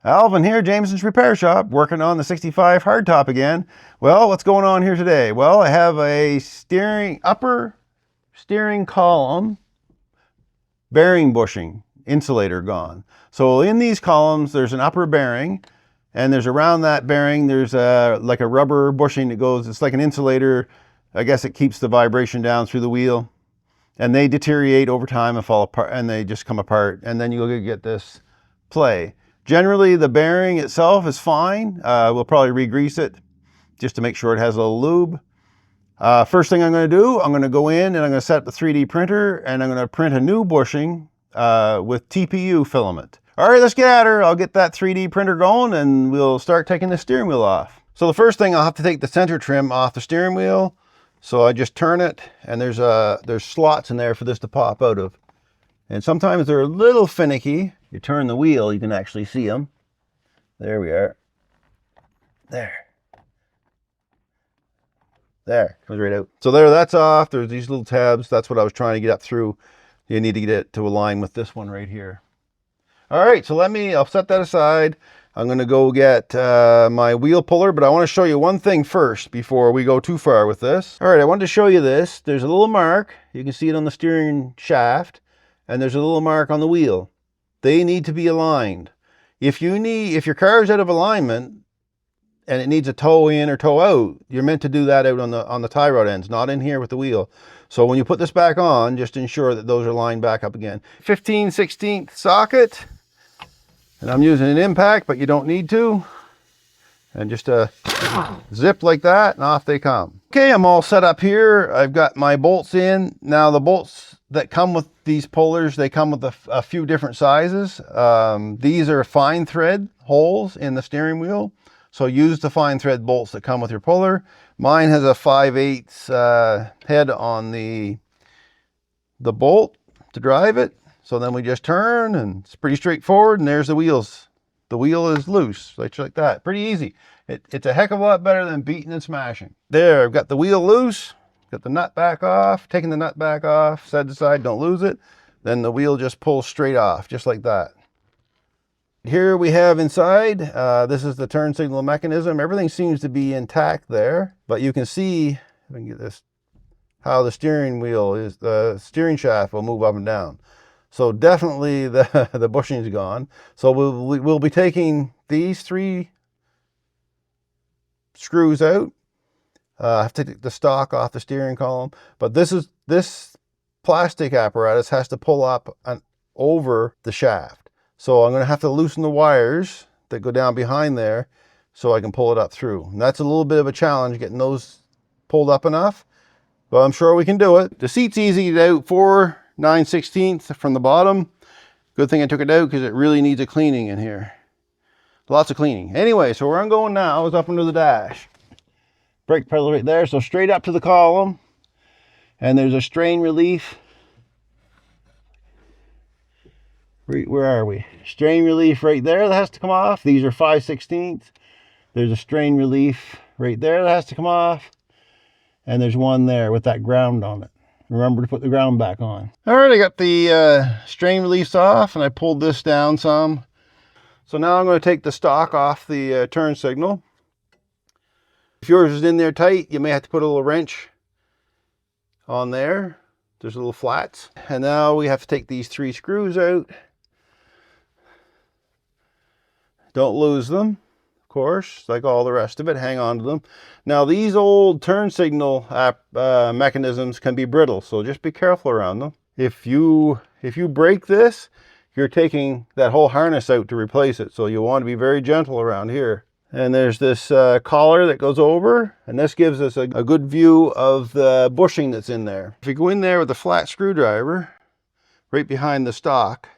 Alvin here, Jamieson's Repair Shop, working on the 65 hardtop again. Well, what's going on here today? Well, I have a upper steering column bearing bushing insulator gone. So in these columns, there's an upper bearing, and there's around that bearing, there's like a rubber bushing that goes, it's like an insulator. I guess it keeps the vibration down through the wheel. And they deteriorate over time and fall apart, and they just come apart. And then you'll get this play. Generally, the bearing itself is fine. We'll probably re-grease it just to make sure it has a little lube. First thing I'm going to do, I'm going to go in and I'm going to set up the 3D printer, and I'm going to print a new bushing with TPU filament. All right, let's get at her. I'll get that 3D printer going and we'll start taking the steering wheel off. So the first thing, I'll have to take the center trim off the steering wheel. So I just turn it, and there's slots in there for this to pop out of. And sometimes they're a little finicky. You turn the wheel, you can actually see them. There we are. There. There, comes right out. So there, that's off. There's these little tabs. That's what I was trying to get up through. You need to get it to align with this one right here. All right, so I'll set that aside. I'm going to go get my wheel puller, but I want to show you one thing first before we go too far with this. All right, I wanted to show you this. There's a little mark. You can see it on the steering shaft, and there's a little mark on the wheel. They need to be aligned. If your car is out of alignment and it needs a toe in or toe out, you're meant to do that out on the tie rod ends, not in here with the wheel. So when you put this back on, just ensure that those are lined back up again. 15/16 socket. And I'm using an impact, but you don't need to. And just a zip like that, and off they come. Okay, I'm all set up here. I've got my bolts in. Now the bolts that come with these pullers, they come with a few different sizes. These are fine thread holes in the steering wheel. So use the fine thread bolts that come with your puller. Mine has a 5/8 head on the bolt to drive it. So then we just turn, and it's pretty straightforward, and there's the wheels. The wheel is loose, like that. Pretty easy. It's a heck of a lot better than beating and smashing. There, I've got the wheel loose, got the nut back off, taking the nut back off, side to side, don't lose it. Then the wheel just pulls straight off, just like that. Here we have inside, this is the turn signal mechanism. Everything seems to be intact there, but you can see, if I can get this, how the steering wheel is, the steering shaft will move up and down. So definitely the bushing's gone. So we'll be taking these 3 screws out. I have to take the stock off the steering column, but this plastic apparatus has to pull up and over the shaft. So I'm going to have to loosen the wires that go down behind there so I can pull it up through. And that's a little bit of a challenge, getting those pulled up enough, but I'm sure we can do it. The seat's easy to out, 4 9/16 from the bottom. Good thing I took it out because it really needs a cleaning in here. Lots of cleaning. Anyway, so where I'm going now is up under the dash. Brake pedal right there, so straight up to the column. And there's a strain relief. Where are we? Strain relief right there that has to come off. These are 5/16. There's a strain relief right there that has to come off. And there's one there with that ground on it. Remember to put the ground back on. All right, I got the strain reliefs off, and I pulled this down some. So now I'm going to take the stock off the turn signal. If yours is in there tight, you may have to put a little wrench on there. There's little flats. And now we have to take these 3 screws out. Don't lose them, of course, like all the rest of it. Hang on to them. Now these old turn signal mechanisms can be brittle, so just be careful around them. If you break this, you're taking that whole harness out to replace it, so you want to be very gentle around here. And there's this collar that goes over, and this gives us a good view of the bushing that's in there. If you go in there with a flat screwdriver right behind the stock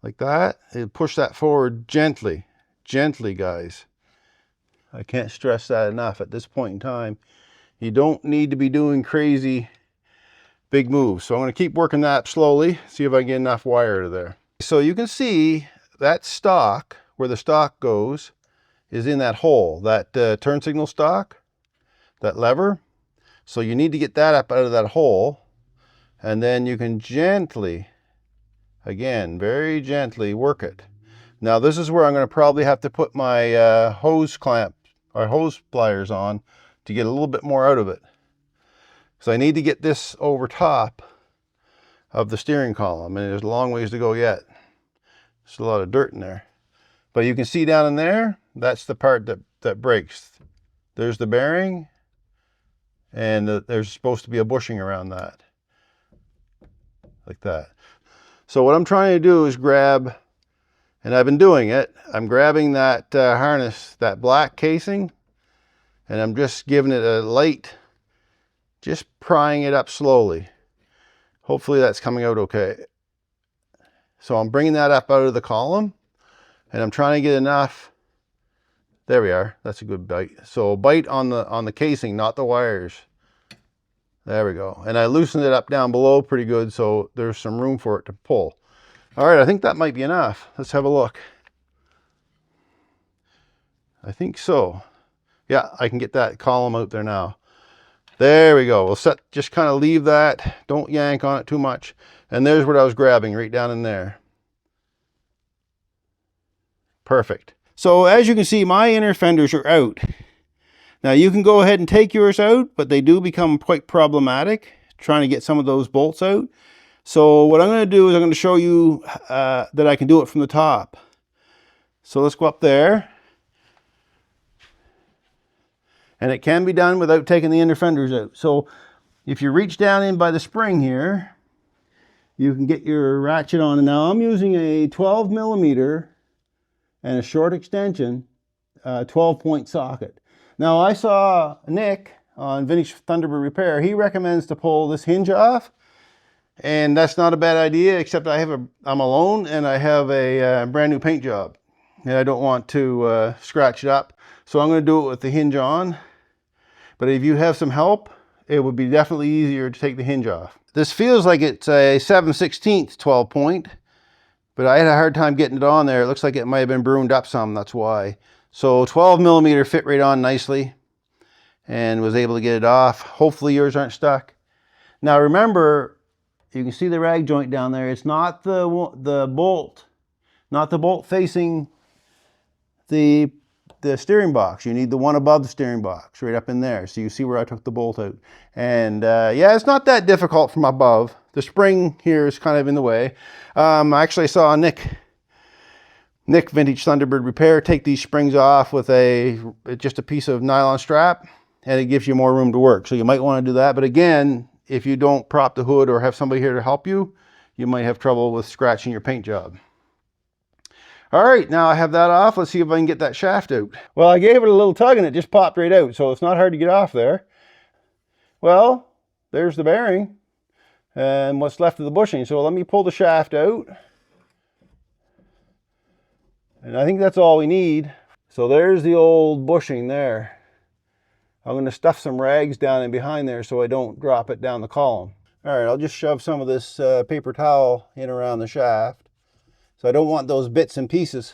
like that, it'll push that forward gently. Gently, guys. I can't stress that enough at this point in time. You don't need to be doing crazy big moves. So I'm going to keep working that slowly, see if I can get enough wire to there. So you can see that stock, where the stock goes, is in that hole, that turn signal stock, that lever. So you need to get that up out of that hole, and then you can gently, again, very gently work it. Now this is where I'm going to probably have to put my hose clamp or hose pliers on to get a little bit more out of it. So I need to get this over top of the steering column, and there's a long ways to go yet. There's a lot of dirt in there. But you can see down in there, that's the part that breaks. There's the bearing, and there's supposed to be a bushing around that. Like that. So what I'm trying to do is grab, and I've been doing it, I'm grabbing that harness, that black casing, and I'm just giving it a light, just prying it up slowly. Hopefully that's coming out okay. So I'm bringing that up out of the column, and I'm trying to get enough. There we are. That's a good bite. So bite on the casing, not the wires. There we go. And I loosened it up down below pretty good, so there's some room for it to pull. All right, I think that might be enough. Let's have a look. I think so. Yeah, I can get that column out there now. There we go. We'll just kind of leave that. Don't yank on it too much. And there's what I was grabbing right down in there. Perfect. So as you can see, my inner fenders are out. Now you can go ahead and take yours out, but they do become quite problematic trying to get some of those bolts out. So what I'm going to do is I'm going to show you that I can do it from the top. So let's go up there. And it can be done without taking the inner fenders out. So if you reach down in by the spring here, you can get your ratchet on. And now I'm using a 12 millimeter and a short extension 12-point socket. Now I saw Nick on Vintage Thunderbird Repair. He recommends to pull this hinge off, and that's not a bad idea, except I'm alone and I have a brand new paint job and I don't want to scratch it up. So I'm going to do it with the hinge on. But if you have some help, it would be definitely easier to take the hinge off. This feels like it's a 7/16 12 point, but I had a hard time getting it on there. It looks like it might have been bruned up some, that's why. So 12 millimeter fit right on nicely and was able to get it off. Hopefully yours aren't stuck. Now remember, you can see the rag joint down there. It's not the bolt, not the bolt facing the steering box. You need the one above the steering box, right up in there. So you see where I took the bolt out. And yeah, it's not that difficult from above. The spring here is kind of in the way. I actually saw Nick Vintage Thunderbird Repair take these springs off with just a piece of nylon strap, and it gives you more room to work. So you might want to do that. But again, if you don't prop the hood or have somebody here to help you, you might have trouble with scratching your paint job. All right, now I have that off. Let's see if I can get that shaft out. Well, I gave it a little tug and it just popped right out, so it's not hard to get off there. Well, there's the bearing and what's left of the bushing. So let me pull the shaft out. And I think that's all we need. So there's the old bushing there. I'm going to stuff some rags down in behind there so I don't drop it down the column. All right, I'll just shove some of this paper towel in around the shaft. So I don't want those bits and pieces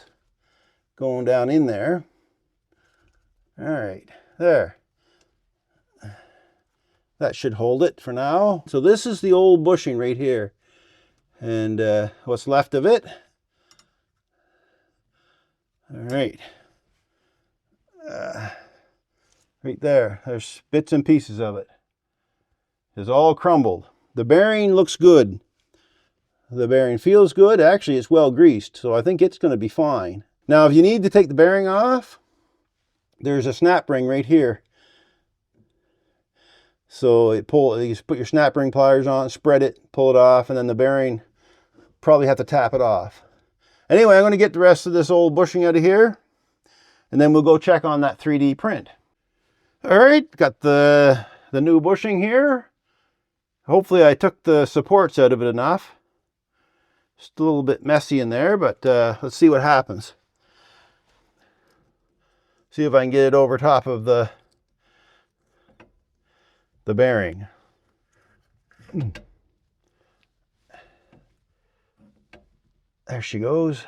going down in there. All right, there. That should hold it for now. So this is the old bushing right here. And what's left of it. All right. Right there, there's bits and pieces of it. It's all crumbled. The bearing looks good. The bearing feels good. Actually, it's well greased, so I think it's going to be fine. Now, if you need to take the bearing off, there's a snap ring right here. So you just put your snap ring pliers on, spread it, pull it off, and then the bearing, probably have to tap it off. Anyway, I'm going to get the rest of this old bushing out of here, and then we'll go check on that 3D print. All right, got the new bushing here. Hopefully I took the supports out of it enough. Just a little bit messy in there, but let's see what happens. See if I can get it over top of the bearing. There she goes.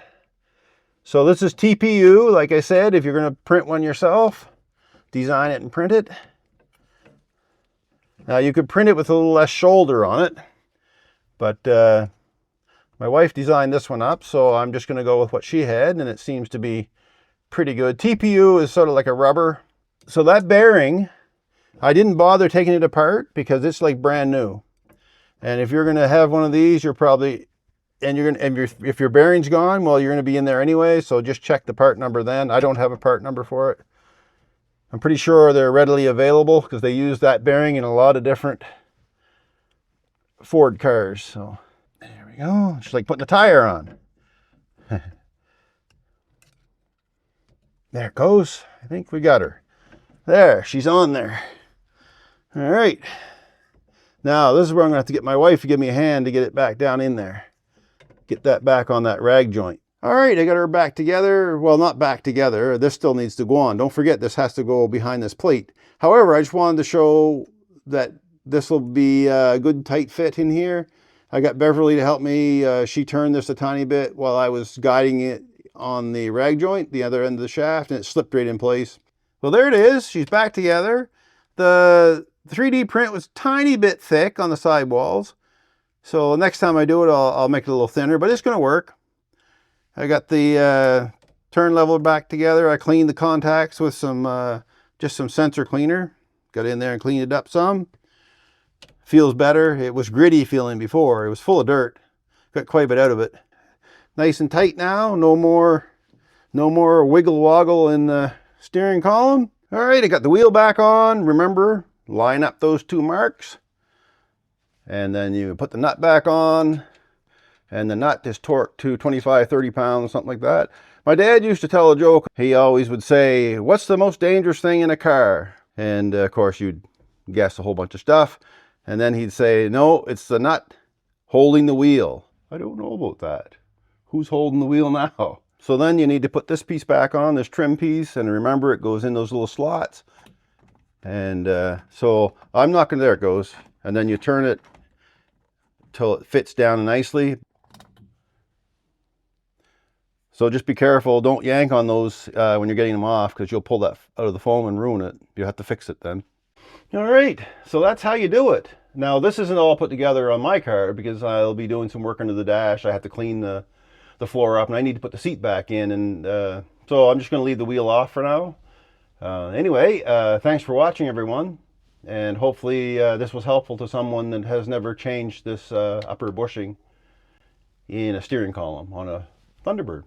So this is TPU, like I said, if you're going to print one yourself, design it and print it. Now you could print it with a little less shoulder on it, but My wife designed this one up, so I'm just going to go with what she had, and it seems to be pretty good. TPU is sort of like a rubber. So that bearing, I didn't bother taking it apart because it's like brand new. And if you're going to have one of these, you're probably, if your bearing's gone, well, you're going to be in there anyway, so just check the part number then. I don't have a part number for it. I'm pretty sure they're readily available because they use that bearing in a lot of different Ford cars. So there we go. It's like putting a tire on. There it goes. I think we got her. There, she's on there. All right. Now, this is where I'm going to have to get my wife to give me a hand to get it back down in there. Get that back on that rag joint. All right, I got her back together. Well, not back together. This still needs to go on. Don't forget, this has to go behind this plate. However, I just wanted to show that this will be a good tight fit in here. I got Beverly to help me. She turned this a tiny bit while I was guiding it on the rag joint, the other end of the shaft, and it slipped right in place. Well, there it is. She's back together. The 3D print was a tiny bit thick on the sidewalls. So next time I do it, I'll make it a little thinner, but it's going to work. I got the turn level back together. I cleaned the contacts with some just some sensor cleaner. Got in there and cleaned it up some. Feels better. It was gritty feeling before. It was full of dirt. Got quite a bit out of it. Nice and tight now. No more wiggle woggle in the steering column. All right, I got the wheel back on. Remember, line up those two marks. And then you put the nut back on. And the nut is torqued to 25, 30 pounds, something like that. My dad used to tell a joke. He always would say, what's the most dangerous thing in a car? And of course, you'd guess a whole bunch of stuff. And then he'd say, no, it's the nut holding the wheel. I don't know about that. Who's holding the wheel now? So then you need to put this piece back on, this trim piece, and remember it goes in those little slots. And so I'm not gonna, there it goes. And then you turn it till it fits down nicely. So just be careful, don't yank on those when you're getting them off, because you'll pull that out of the foam and ruin it. You'll have to fix it then. All right, so that's how you do it. Now this isn't all put together on my car because I'll be doing some work under the dash. I have to clean the floor up and I need to put the seat back in, and so I'm just going to leave the wheel off for now. Anyway, thanks for watching everyone, and hopefully this was helpful to someone that has never changed this upper bushing in a steering column on a Thunderbird.